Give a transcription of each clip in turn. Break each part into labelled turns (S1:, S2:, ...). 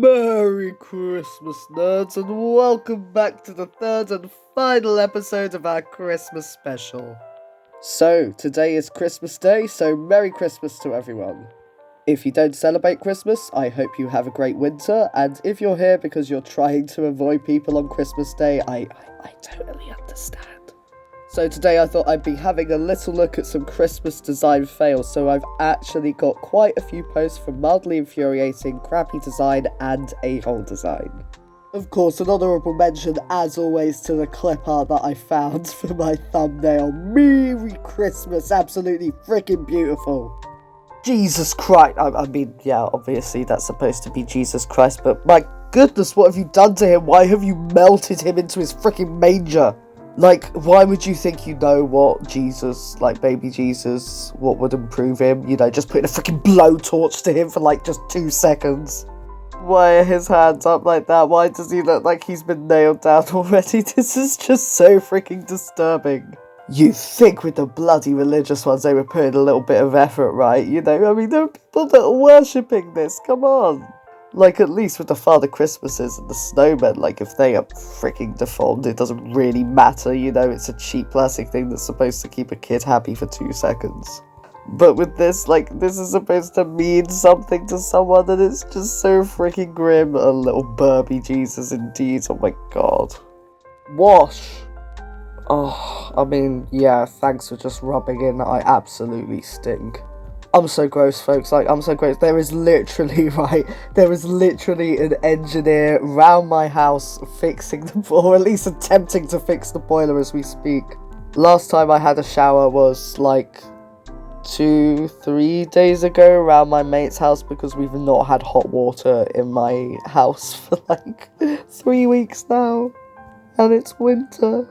S1: Merry Christmas, nerds, and welcome back to the third and final episode of our Christmas special. So, today is Christmas Day, so Merry Christmas to everyone. If you don't celebrate Christmas, I hope you have a great winter, and if you're here because you're trying to avoid people on Christmas Day, I totally understand. So today I thought I'd be having a little look at some Christmas design fails, so I've actually got quite a few posts from mildly infuriating, crappy design, and a-hole design. Of course, an honourable mention, as always, to the clip art that I found for my thumbnail. Merry Christmas, absolutely freaking beautiful. Jesus Christ, I mean, yeah, obviously that's supposed to be Jesus Christ, but my goodness, what have you done to him? Why have you melted him into his freaking manger? Like, why would you think you know what Jesus, like baby Jesus, what would improve him? You know, just putting a freaking blowtorch to him for like just 2 seconds. Why are his hands up like that? Why does he look like he's been nailed down already? This is just so freaking disturbing. You'd think with the bloody religious ones they were putting a little bit of effort, right? You know, I mean, there are people that are worshipping this, come on. Like, at least with the Father Christmases and the snowmen, like, if they are freaking deformed, it doesn't really matter, you know, it's a cheap plastic thing that's supposed to keep a kid happy for 2 seconds. But with this, like, this is supposed to mean something to someone, and it's just so freaking grim. A little burby Jesus indeed, oh my god. Wash! Oh, I mean, yeah, thanks for just rubbing in, I absolutely stink. I'm so gross, folks, like, I'm so gross. There is literally an engineer round my house fixing or at least attempting to fix the boiler as we speak. Last time I had a shower was, like, 2-3 days ago around my mate's house because we've not had hot water in my house for, like, 3 weeks now. And it's winter.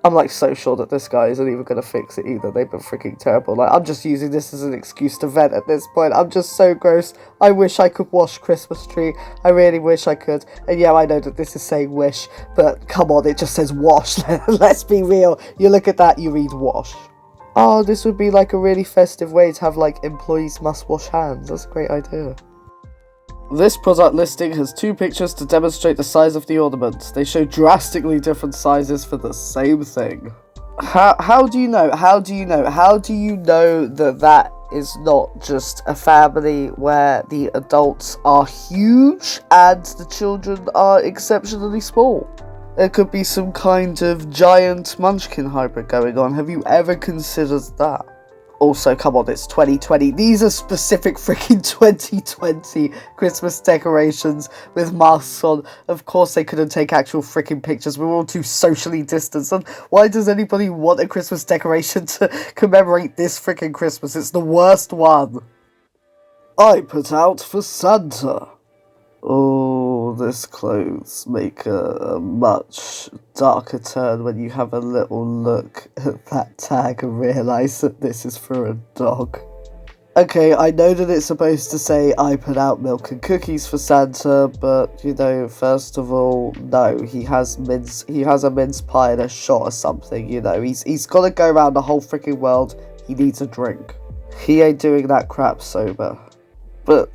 S1: I'm like so sure that this guy isn't even going to fix it either. They've been freaking terrible. Like, I'm just using this as an excuse to vent at this point. I'm just so gross. I wish I could wash Christmas tree. I really wish I could. And yeah, I know that this is saying wish, but come on, it just says wash. Let's be real. You look at that, you read wash. Oh, this would be like a really festive way to have like employees must wash hands. That's a great idea. This product listing has 2 pictures to demonstrate the size of the ornaments. They show drastically different sizes for the same thing. How do you know? How do you know? How do you know that that is not just a family where the adults are huge and the children are exceptionally small? There could be some kind of giant munchkin hybrid going on. Have you ever considered that? Also, come on, it's 2020. These are specific freaking 2020 Christmas decorations with masks on. Of course they couldn't take actual freaking pictures. We're all too socially distanced. And why does anybody want a Christmas decoration to commemorate this freaking Christmas? It's the worst one. I put out for Santa. Oh, this clothes make a much darker turn when you have a little look at that tag and realise that this is for a dog. Okay, I know that it's supposed to say I put out milk and cookies for Santa, but, you know, first of all, no, he has a mince pie and a shot or something, you know, he's gotta go around the whole freaking world, he needs a drink. He ain't doing that crap sober. But,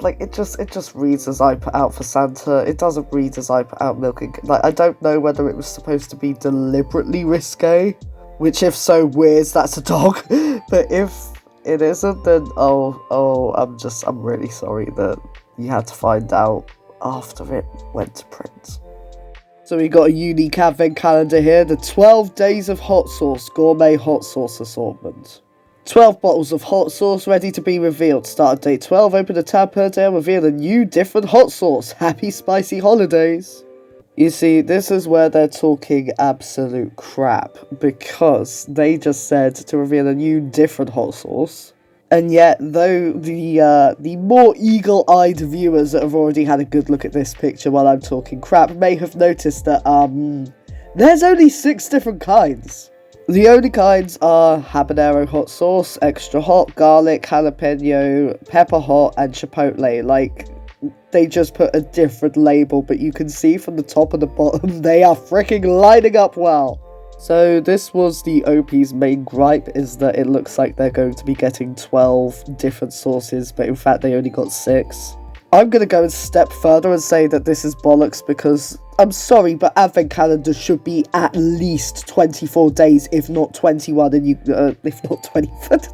S1: like, it just reads as I put out for Santa. It doesn't read as I put out milk and... Like, I don't know whether it was supposed to be deliberately risque, which if so, weirds that's a dog. But if it isn't, then, I'm really sorry that you had to find out after it went to print. So we got a unique advent calendar here, the 12 Days of Hot Sauce Gourmet Hot Sauce Assortment. 12 bottles of hot sauce ready to be revealed. Start at day 12, open a tab per day and reveal a new, different hot sauce. Happy spicy holidays. You see, this is where they're talking absolute crap, because they just said to reveal a new, different hot sauce. And yet, though the more eagle-eyed viewers that have already had a good look at this picture while I'm talking crap may have noticed that, there's only 6 different kinds. The only kinds are habanero hot sauce, extra hot, garlic, jalapeno, pepper hot, and chipotle. Like, they just put a different label, but you can see from the top and the bottom, they are freaking lining up well. So this was the OP's main gripe, is that it looks like they're going to be getting 12 different sauces, but in fact they only got 6. I'm going to go a step further and say that this is bollocks because, I'm sorry, but advent calendars should be at least 24 days, if not 21, and if not 20, 21.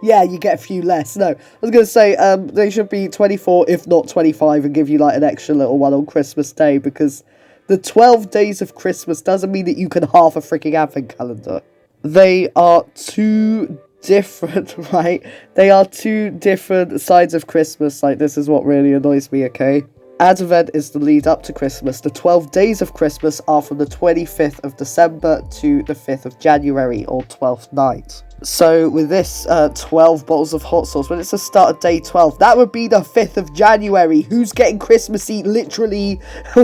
S1: Yeah, you get a few less. No, I was going to say, they should be 24, if not 25, and give you, like, an extra little one on Christmas Day, because the 12 days of Christmas doesn't mean that you can half a freaking advent calendar. They are two different, right? They are two different sides of Christmas. Like, this is what really annoys me, okay? Advent is the lead up to Christmas. The 12 days of Christmas are from the 25th of December to the 5th of January, or 12th night. So, with this 12 bottles of hot sauce, when it's the start of day 12, that would be the 5th of January. Who's getting Christmassy literally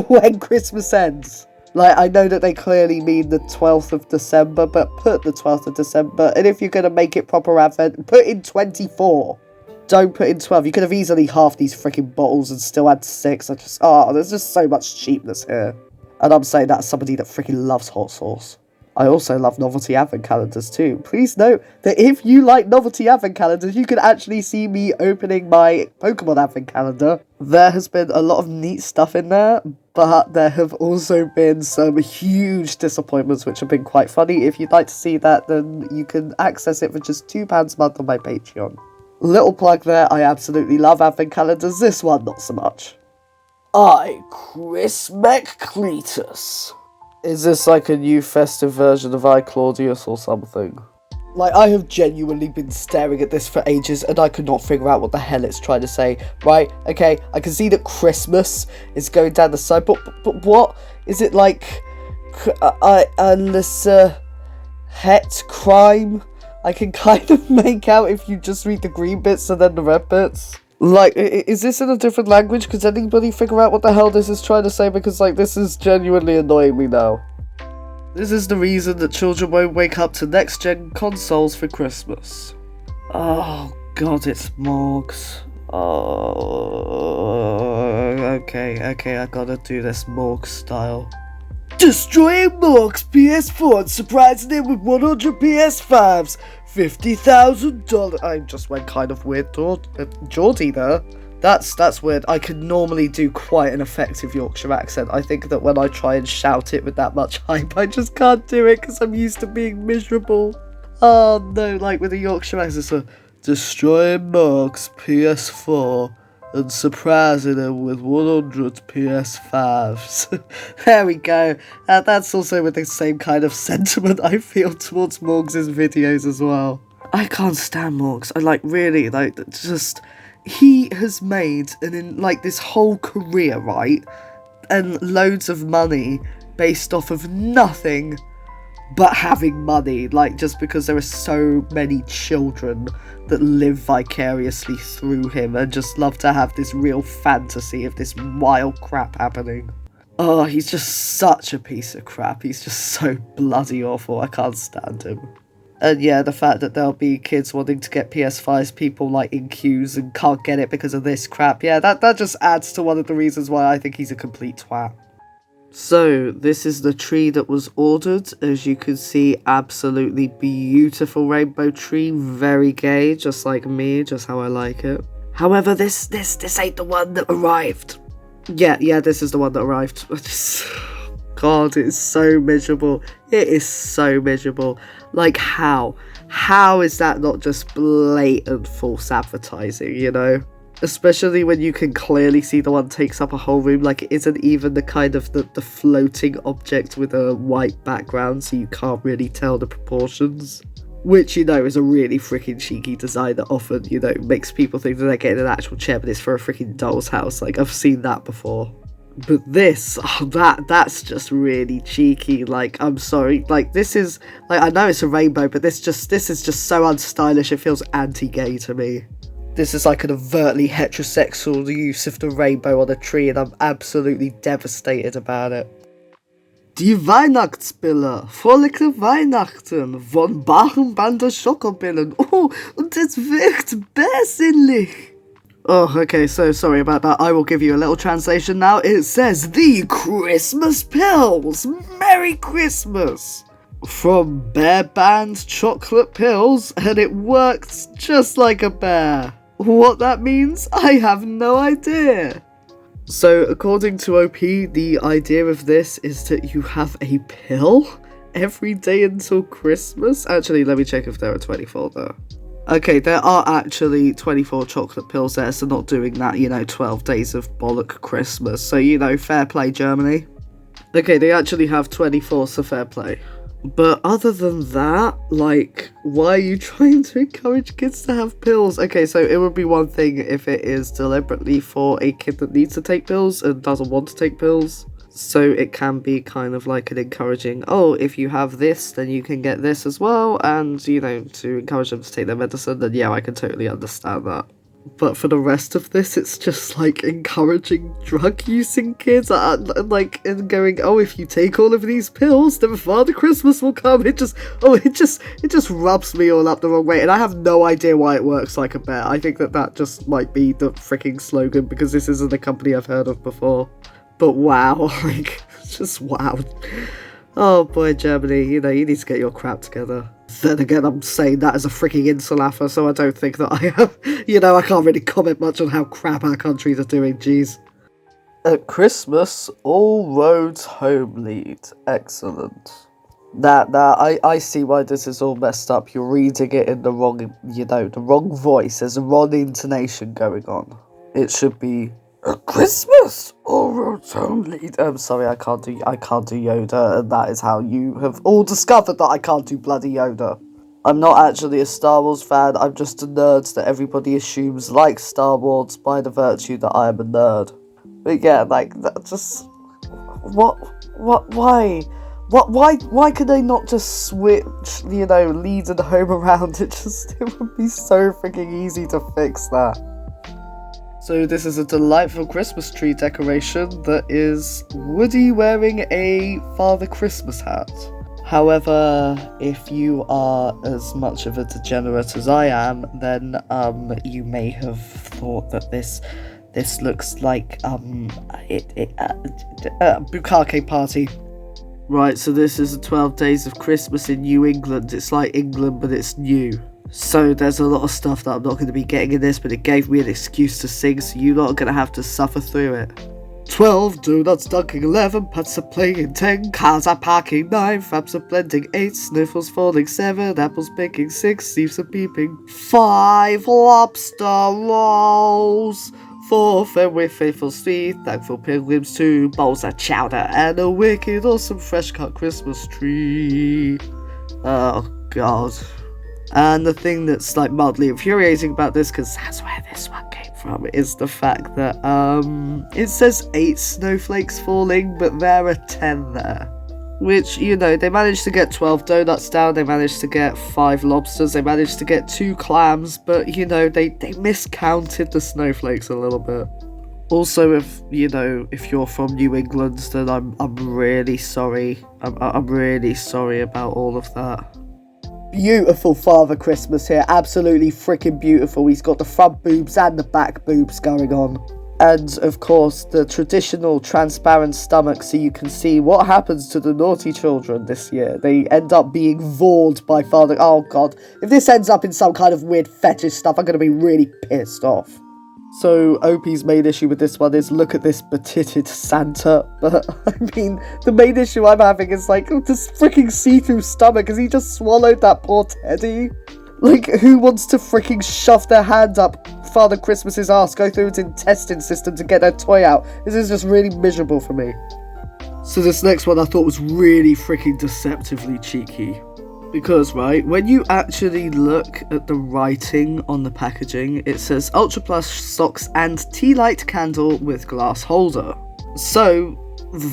S1: when Christmas ends? Like, I know that they clearly mean the 12th of December, but put the 12th of December, and if you're going to make it proper Advent, put in 24. Don't put in 12. You could have easily halved these freaking bottles and still had 6. There's just so much cheapness here. And I'm saying that's somebody that freaking loves hot sauce. I also love novelty advent calendars too. Please note that if you like novelty advent calendars, you can actually see me opening my Pokemon advent calendar. There has been a lot of neat stuff in there, but there have also been some huge disappointments which have been quite funny. If you'd like to see that, then you can access it for just £2 a month on my Patreon. Little plug there, I absolutely love advent calendars. This one, not so much. Chris McCletus. Is this like a new festive version of I, Claudius or something? Like, I have genuinely been staring at this for ages and I could not figure out what the hell it's trying to say. Right, okay, I can see that Christmas is going down the side, but what? Is it like... Alyssa... Het crime? I can kind of make out if you just read the green bits and then the red bits. Like, is this in a different language? Could anybody figure out what the hell this is trying to say? Because, like, this is genuinely annoying me now. This is the reason that children won't wake up to next-gen consoles for Christmas. Oh, God, it's Morgs. Oh, okay, I gotta do this Morgs style. Destroying Morgs PS4 and surprising him with 100 PS5s. $50,000. I just went kind of weird, Geordie there. That's weird. I could normally do quite an effective Yorkshire accent. I think that when I try and shout it with that much hype, I just can't do it because I'm used to being miserable. Oh no, like with a Yorkshire accent, it's a destroying Morgs PS4 and surprising him with 100 PS5s. There we go. That's also with the same kind of sentiment I feel towards Morgs' videos as well. I can't stand Morgs. He has made this whole career, right? And loads of money based off of nothing but having money, just because there are so many children that live vicariously through him and just love to have this real fantasy of this wild crap happening. Oh, he's just such a piece of crap. He's just so bloody awful. I can't stand him. And yeah, the fact that there'll be kids wanting to get PS5s, people in queues and can't get it because of this crap. Yeah, that just adds to one of the reasons why I think he's a complete twat. So, this is the tree that was ordered. As you can see, absolutely beautiful rainbow tree. Very gay, just like me, just how I like it. However, this ain't the one that arrived. Yeah, this is the one that arrived. God, it's so miserable. It is so miserable. How? How is that not just blatant false advertising, you know? Especially when you can clearly see the one takes up a whole room, it isn't even the kind of the floating object with a white background, so you can't really tell the proportions. Which, is a really freaking cheeky design that often, makes people think that they're getting an actual chair, but it's for a freaking doll's house. I've seen that before. But this, that's just really cheeky. I'm sorry. This is, I know it's a rainbow, but this is just so unstylish, it feels anti-gay to me. This is an overtly heterosexual use of the rainbow on a tree, and I'm absolutely devastated about it. Die Weihnachtsbille, fröhliche Weihnachten, von Bachenbander Schokobillen. Oh, und es wirkt bärsinnig. Oh, okay, so sorry about that. I will give you a little translation now. It says, the Christmas pills. Merry Christmas. From Bear Band chocolate pills, and it works just like a bear. What that means, I have no idea. So, according to OP, the idea of this is that you have a pill every day until Christmas. Actually, let me check if there are 24 though. Okay, there are actually 24 chocolate pills there, so not doing that, 12 days of bollock Christmas. So, fair play, Germany. Okay, they actually have 24, so fair play. But other than that, why are you trying to encourage kids to have pills? Okay, so it would be one thing if it is deliberately for a kid that needs to take pills and doesn't want to take pills. So it can be kind of like an encouraging, oh, if you have this, then you can get this as well, and, to encourage them to take their medicine, then yeah, I can totally understand that. But for the rest of this, it's just, encouraging drug-using kids, and going, oh, if you take all of these pills, then Father Christmas will come. It just rubs me all up the wrong way, and I have no idea why it works like a bear. I think that just might be the freaking slogan, because this isn't a company I've heard of before. But wow, just wow. Oh boy, Germany, you need to get your crap together. Then again, I'm saying that as a freaking insulaffer, so I don't think that I have, I can't really comment much on how crap our countries are doing, jeez. At Christmas, all roads home lead. Excellent. I see why this is all messed up. You're reading it in the wrong, the wrong voice. There's a wrong intonation going on. It should be, at Christmas, all roads home lead. I'm sorry, I can't do Yoda, and that is how you have all discovered that I can't do bloody Yoda. I'm not actually a Star Wars fan, I'm just a nerd that everybody assumes likes Star Wars by the virtue that I am a nerd. But yeah, that just... Why could they not just switch, lead and home around? It would be so freaking easy to fix that. So this is a delightful Christmas tree decoration that is Woody wearing a Father Christmas hat. However, if you are as much of a degenerate as I am, then you may have thought that this looks like Bukake party. Right, so this is the 12 Days of Christmas in New England. It's like England, but it's new. So there's a lot of stuff that I'm not going to be getting in this, but it gave me an excuse to sing, so you're not going to have to suffer through it. 12 donuts dunking 11, pets are playing 10, cars are parking 9, fraps are blending 8, sniffles falling 7, apples picking 6, thieves are peeping 5, lobster rolls 4, fed with faithful 3, thankful pilgrims 2, bowls of chowder, and a wicked awesome fresh cut Christmas tree. Oh god. And the thing that's mildly infuriating about this, because that's where this one came from, is the fact that it says 8 snowflakes falling, but there are 10 there. Which, they managed to get 12 donuts down, they managed to get 5 lobsters, they managed to get 2 clams, but they miscounted the snowflakes a little bit. Also, if you're from New England, then I'm really sorry. I'm really sorry about all of that. Beautiful Father Christmas here, absolutely freaking beautiful. He's got the front boobs and the back boobs going on. And, of course, the traditional transparent stomach so you can see what happens to the naughty children this year. They end up being vored by Father... Oh, God. If this ends up in some kind of weird fetish stuff, I'm going to be really pissed off. So, OP's main issue with this one is, look at this betitted Santa. But, the main issue I'm having is, this freaking see-through stomach. Has he just swallowed that poor teddy? Who wants to freaking shove their hand up Father Christmas's ass, go through its intestine system to get their toy out? This is just really miserable for me. So this next one I thought was really freaking deceptively cheeky. Because, right, when you actually look at the writing on the packaging, it says Ultra Plus socks and tea light candle with glass holder. So,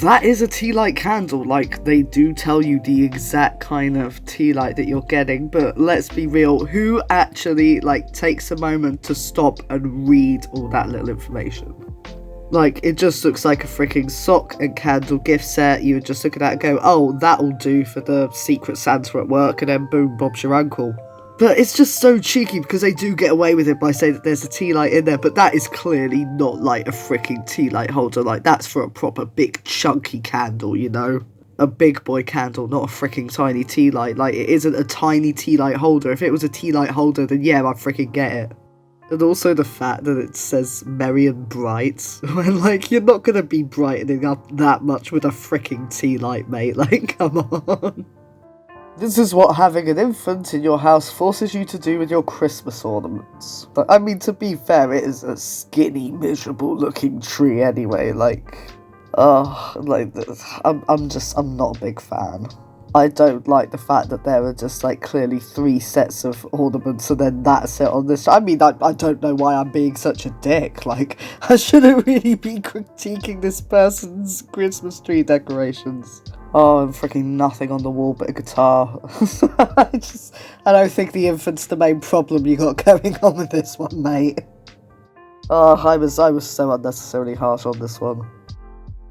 S1: that is a tea light candle. They do tell you the exact kind of tea light that you're getting, but let's be real, who actually, takes a moment to stop and read all that little information? It just looks like a freaking sock and candle gift set. You would just look at that and go, oh, that'll do for the Secret Santa at work, and then boom, Bob's your uncle. But it's just so cheeky because they do get away with it by saying that there's a tea light in there, but that is clearly not a freaking tea light holder. That's for a proper big chunky candle, A big boy candle, not a freaking tiny tea light. It isn't a tiny tea light holder. If it was a tea light holder, then yeah, I'd freaking get it. And also the fact that it says merry and bright, when, like, you're not gonna be brightening up that much with a freaking tea light, mate, like, come on. This is what having an infant in your house forces you to do with your Christmas ornaments. But, I mean, to be fair, it is a skinny, miserable looking tree anyway, like... Oh, like, I'm not a big fan. I don't like the fact that there are just, like, clearly 3 sets of ornaments and then that's it on this. I mean, I don't know why I'm being such a dick. Like, I shouldn't really be critiquing this person's Christmas tree decorations. Oh, and freaking nothing on the wall but a guitar. I don't think the infant's the main problem you got going on with this one, mate. Oh, I was so unnecessarily harsh on this one.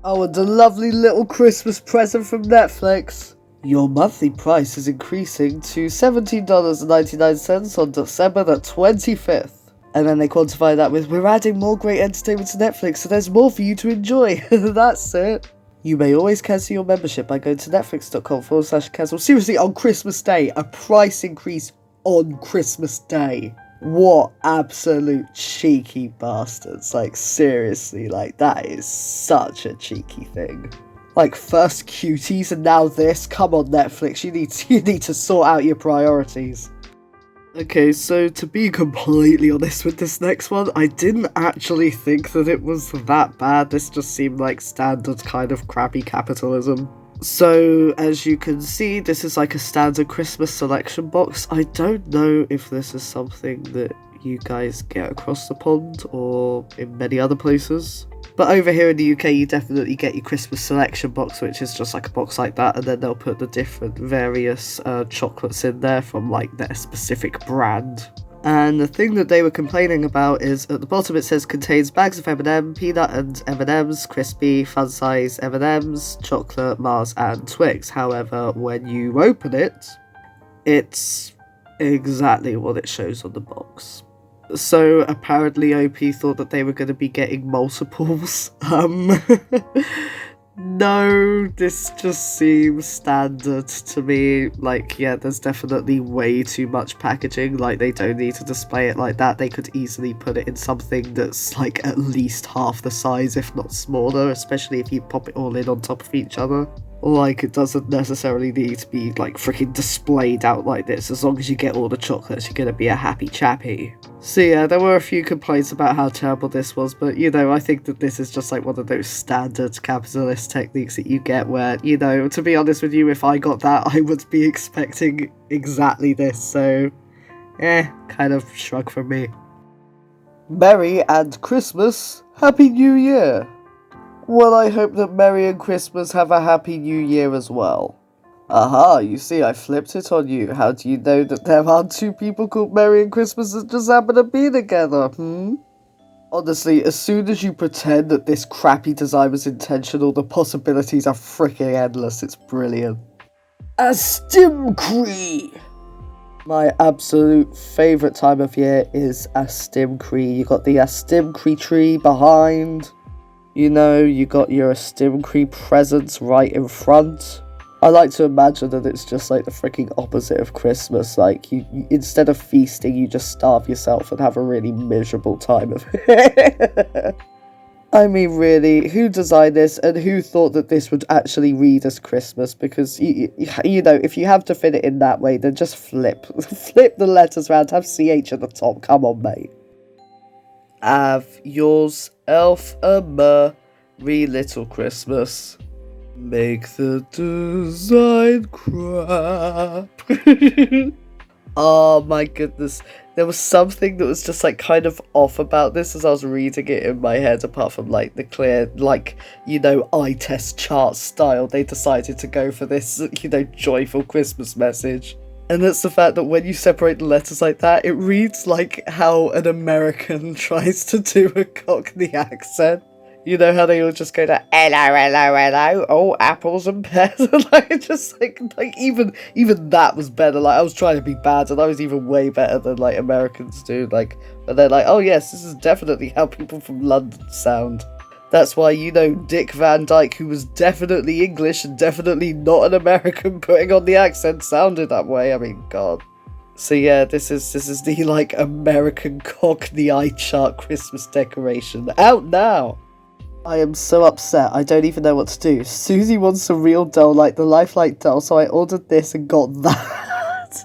S1: Oh, and a lovely little Christmas present from Netflix. Your monthly price is increasing to $17.99 on December the 25th. And then they quantify that with, we're adding more great entertainment to Netflix, so there's more for you to enjoy. That's it. You may always cancel your membership by going to netflix.com/cancel. Seriously, on Christmas Day, a price increase on Christmas Day. What absolute cheeky bastards. Like, seriously, like, that is such a cheeky thing. Like, first cuties and now this? Come on, Netflix, you need to sort out your priorities. Okay, so to be completely honest with this next one, I didn't actually think that it was that bad. This just seemed like standard kind of crappy capitalism. So, as you can see, this is like a standard Christmas selection box. I don't know if this is something that you guys get across the pond or in many other places. But over here in the UK, you definitely get your Christmas selection box, which is just like a box like that, and then they'll put the different various chocolates in there from like their specific brand. And the thing that they were complaining about is at the bottom it says contains bags of M&M, peanut and M&Ms, crispy, fun size M&Ms, chocolate, Mars and Twix. However, when you open it, it's exactly what it shows on the box. So apparently OP thought that they were going to be getting multiples. No, this just seems standard to me. Like, yeah, there's definitely way too much packaging. Like, they don't need to display it like that. They could easily put it in something that's like at least half the size, if not smaller, especially if you pop it all in on top of each other. Like, it doesn't necessarily need to be, like, freaking displayed out like this. As long as you get all the chocolates, you're gonna be a happy chappy. So yeah, there were a few complaints about how terrible this was, but, you know, I think that this is just, like, one of those standard capitalist techniques that you get where, you know, to be honest with you, if I got that, I would be expecting exactly this, so... kind of shrug from me. Merry and Christmas, Happy New Year! Well, I hope that Merry and Christmas have a Happy New Year as well. Aha, you see, I flipped it on you. How do you know that there aren't 2 people called Merry and Christmas that just happen to be together, Honestly, as soon as you pretend that this crappy design was intentional, the possibilities are freaking endless. It's brilliant. A Stimcree! My absolute favourite time of year is a Stimcree. You got the Stimcree tree behind. You know, you got your Stimcree presents right in front. I like to imagine that it's just like the freaking opposite of Christmas. Like, you instead of feasting, you just starve yourself and have a really miserable time of it. I mean, really, who designed this and who thought that this would actually read as Christmas? Because, you know, if you have to fit it in that way, then just flip the letters around, have CH at the top. Come on, mate. Have yourself a merry little Christmas. Make the design crap. Oh my goodness. There was something that was just like kind of off about this as I was reading it in my head, apart from like the clear, like, you know, eye test chart style. They decided to go for this, you know, joyful Christmas message. And that's the fact that when you separate the letters like that, it reads like how an American tries to do a Cockney accent. You know how they all just go to hello, hello, hello, oh, apples and pears. Like, just like even that was better. Like, I was trying to be bad, and I was even way better than like Americans do. Like, but they're like, oh yes, this is definitely how people from London sound. That's why, you know, Dick Van Dyke, who was definitely English and definitely not an American, putting on the accent, sounded that way. I mean, God. So yeah, this is the like American Cockney eye chart Christmas decoration out now. I am so upset. I don't even know what to do. Susie wants a real doll like the lifelike doll, so I ordered this and got that.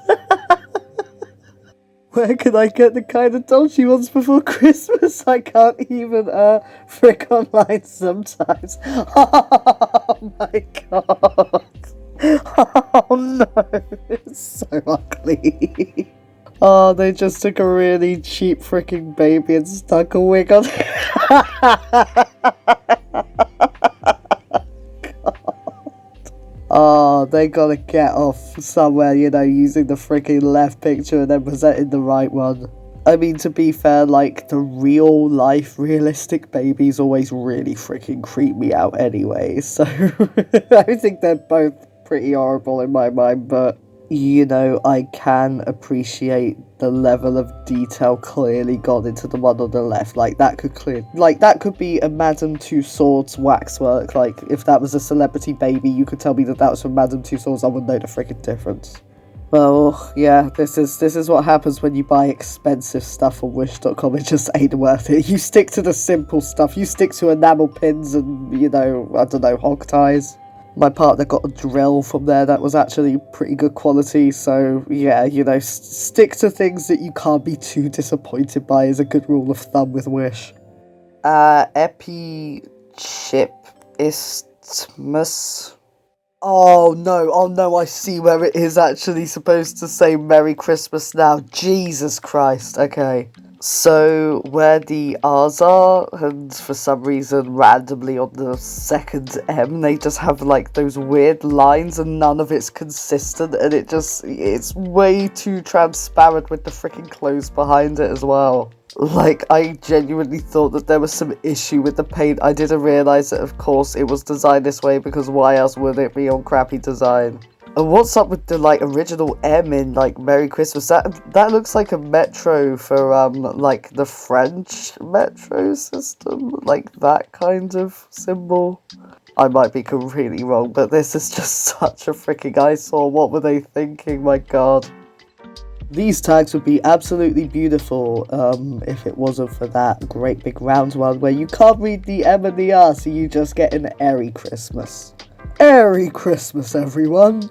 S1: Where can I get the kind of doll she wants before Christmas? I can't even frick online sometimes. Oh my god. Oh no, it's so ugly. Oh, they just took a really cheap freaking baby and stuck a wig on it. Oh, they gotta get off somewhere, you know, using the freaking left picture and then presenting the right one. I mean, to be fair, like, the real life realistic babies always really freaking creep me out anyway, so I think they're both pretty horrible in my mind, but you know, I can appreciate the level of detail clearly gone into the one on the left. Like, that could be a Madame Tussauds waxwork. Like, if that was a celebrity baby, you could tell me that was from Madame Tussauds, I would know the freaking difference. Well, yeah, this is what happens when you buy expensive stuff on Wish.com. It just ain't worth it. You stick to the simple stuff. You stick to enamel pins and, you know, I don't know, hog ties. My partner got a drill from there that was actually pretty good quality, so yeah, you know, stick to things that you can't be too disappointed by is a good rule of thumb with Wish. Epi Chip Isthmus. Oh no, I see where it is actually supposed to say Merry Christmas now. Jesus Christ, okay. So, where the R's are, and for some reason, randomly on the second M, they just have, like, those weird lines and none of it's consistent, and it's way too transparent with the freaking clothes behind it as well. Like, I genuinely thought that there was some issue with the paint. I didn't realise that, of course, it was designed this way, because why else would it be on crappy design? And what's up with the, like, original M in, like, Merry Christmas? That looks like a metro for, like, the French metro system. Like, that kind of symbol. I might be completely wrong, but this is just such a freaking eyesore. What were they thinking? My god. These tags would be absolutely beautiful, if it wasn't for that great big round one where you can't read the M and the R, so you just get an Airy Christmas. Airy Christmas, everyone!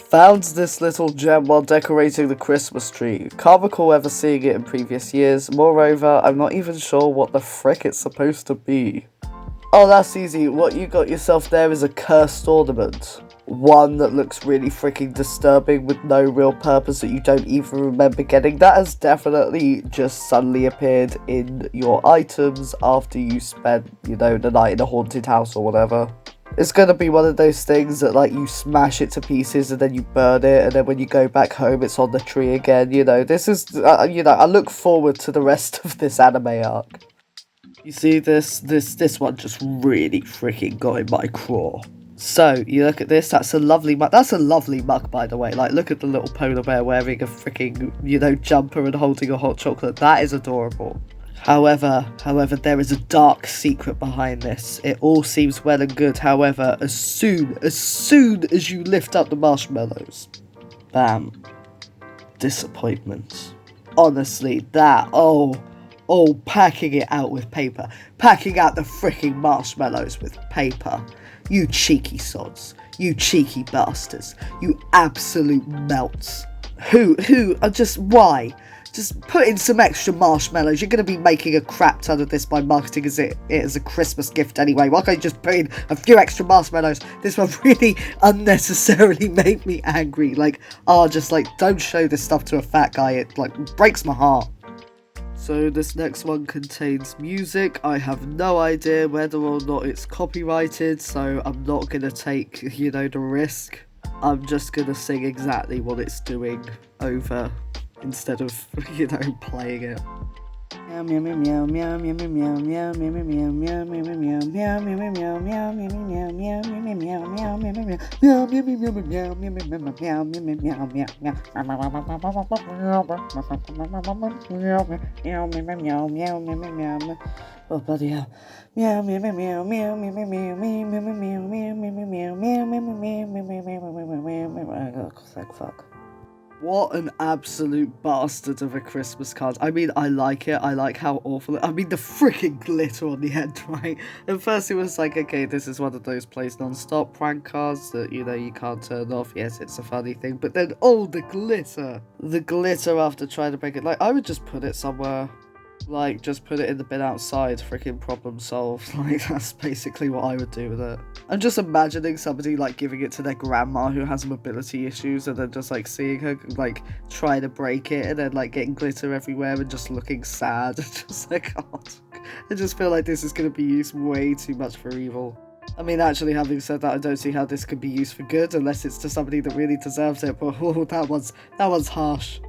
S1: Found this little gem while decorating the Christmas tree. Can't recall ever seeing it in previous years. Moreover, I'm not even sure what the frick it's supposed to be. Oh, that's easy. What you got yourself there is a cursed ornament. One that looks really freaking disturbing with no real purpose that you don't even remember getting. That has definitely just suddenly appeared in your items after you spent, you know, the night in a haunted house or whatever. It's gonna be one of those things that, like, you smash it to pieces and then you burn it, and then when you go back home, it's on the tree again, you know. This is, you know, I look forward to the rest of this anime arc. You see, this one just really freaking got in my craw. So, you look at this, that's a lovely mug, by the way. Like, look at the little polar bear wearing a freaking, you know, jumper and holding a hot chocolate. That is adorable. However, there is a dark secret behind this. It all seems well and good, however, as soon as you lift up the marshmallows, bam, disappointment. Honestly, packing it out with paper. Packing out the freaking marshmallows with paper. You cheeky sods. You cheeky bastards. You absolute melts. Why? Just put in some extra marshmallows. You're going to be making a crap ton of this by marketing it as a Christmas gift anyway. Why can't you just put in a few extra marshmallows? This one really unnecessarily made me angry. Like, don't show this stuff to a fat guy. It, like, breaks my heart. So this next one contains music. I have no idea whether or not it's copyrighted, so I'm not going to take, you know, the risk. I'm just going to sing exactly what it's doing over instead of, you know, playing it. Oh, bloody hell. Thank fuck. What an absolute bastard of a Christmas card. I mean, I like it. I like how awful I mean, the freaking glitter on the end, right? At first it was like, okay, this is one of those plays non-stop prank cards that, you know, you can't turn off. Yes, it's a funny thing. But then, oh, the glitter. The glitter after trying to make it, like, I would just put it somewhere. Like, just put it in the bin outside, freaking problem solved. Like, that's basically what I would do with it. I'm just imagining somebody, like, giving it to their grandma who has mobility issues, and then just, like, seeing her, like, trying to break it, and then, like, getting glitter everywhere, and just looking sad, and just like, oh, I just feel like this is going to be used way too much for evil. I mean, actually, having said that, I don't see how this could be used for good, unless it's to somebody that really deserves it, but, oh, that one's harsh.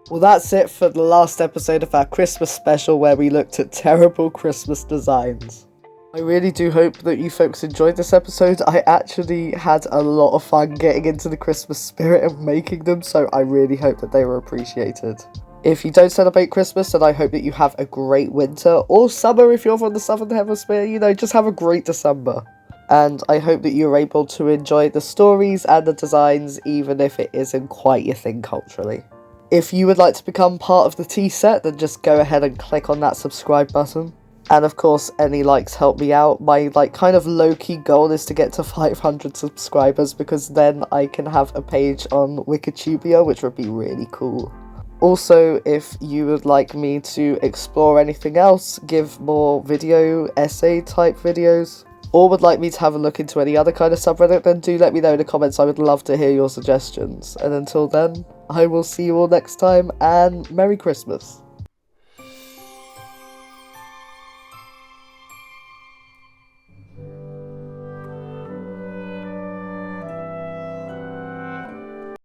S1: Well, that's it for the last episode of our Christmas special where we looked at terrible Christmas designs. I really do hope that you folks enjoyed this episode. I actually had a lot of fun getting into the Christmas spirit and making them, so I really hope that they were appreciated. If you don't celebrate Christmas, then I hope that you have a great winter, or summer if you're from the Southern Hemisphere, you know, just have a great December. And I hope that you're able to enjoy the stories and the designs, even if it isn't quite your thing culturally. If you would like to become part of the tea set, then just go ahead and click on that subscribe button. And of course, any likes help me out. My, like, kind of low-key goal is to get to 500 subscribers, because then I can have a page on Wikitubia, which would be really cool. Also, if you would like me to explore anything else, give more video essay type videos, or would like me to have a look into any other kind of subreddit, then do let me know in the comments. I would love to hear your suggestions. And until then, I will see you all next time, and Merry Christmas.